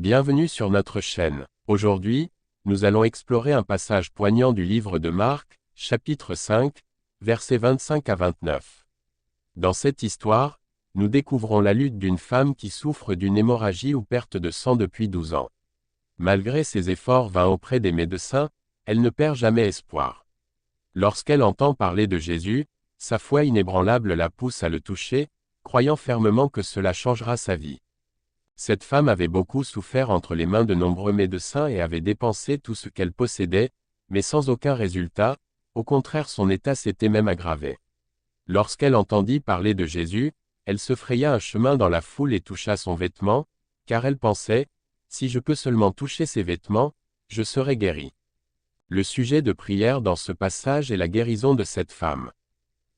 Bienvenue sur notre chaîne. Aujourd'hui, nous allons explorer un passage poignant du livre de Marc, chapitre 5, versets 25 à 29. Dans cette histoire, nous découvrons la lutte d'une femme qui souffre d'une hémorragie ou perte de sang depuis 12 ans. Malgré ses efforts vains auprès des médecins, elle ne perd jamais espoir. Lorsqu'elle entend parler de Jésus, sa foi inébranlable la pousse à le toucher, croyant fermement que cela changera sa vie. Cette femme avait beaucoup souffert entre les mains de nombreux médecins et avait dépensé tout ce qu'elle possédait, mais sans aucun résultat, au contraire son état s'était même aggravé. Lorsqu'elle entendit parler de Jésus, elle se fraya un chemin dans la foule et toucha son vêtement, car elle pensait, « Si je peux seulement toucher ses vêtements, je serai guérie. » Le sujet de prière dans ce passage est la guérison de cette femme.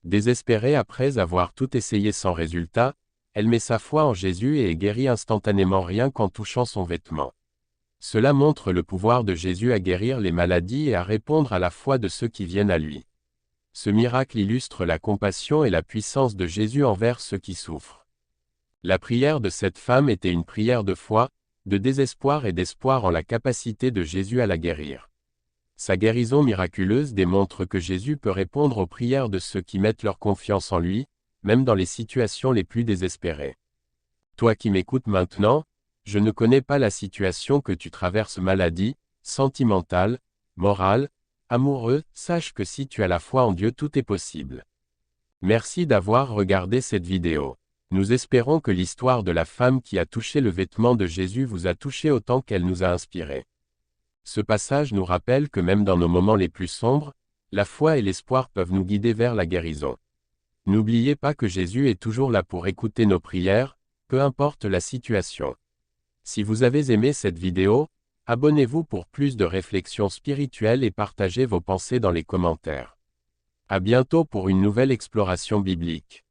Désespérée après avoir tout essayé sans résultat, elle met sa foi en Jésus et est guérie instantanément rien qu'en touchant son vêtement. Cela montre le pouvoir de Jésus à guérir les maladies et à répondre à la foi de ceux qui viennent à lui. Ce miracle illustre la compassion et la puissance de Jésus envers ceux qui souffrent. La prière de cette femme était une prière de foi, de désespoir et d'espoir en la capacité de Jésus à la guérir. Sa guérison miraculeuse démontre que Jésus peut répondre aux prières de ceux qui mettent leur confiance en lui, même dans les situations les plus désespérées. Toi qui m'écoutes maintenant, je ne connais pas la situation que tu traverses, maladie, sentimentale, morale, amoureux, sache que si tu as la foi en Dieu, tout est possible. Merci d'avoir regardé cette vidéo. Nous espérons que l'histoire de la femme qui a touché le vêtement de Jésus vous a touché autant qu'elle nous a inspiré. Ce passage nous rappelle que même dans nos moments les plus sombres, la foi et l'espoir peuvent nous guider vers la guérison. N'oubliez pas que Jésus est toujours là pour écouter nos prières, peu importe la situation. Si vous avez aimé cette vidéo, abonnez-vous pour plus de réflexions spirituelles et partagez vos pensées dans les commentaires. À bientôt pour une nouvelle exploration biblique.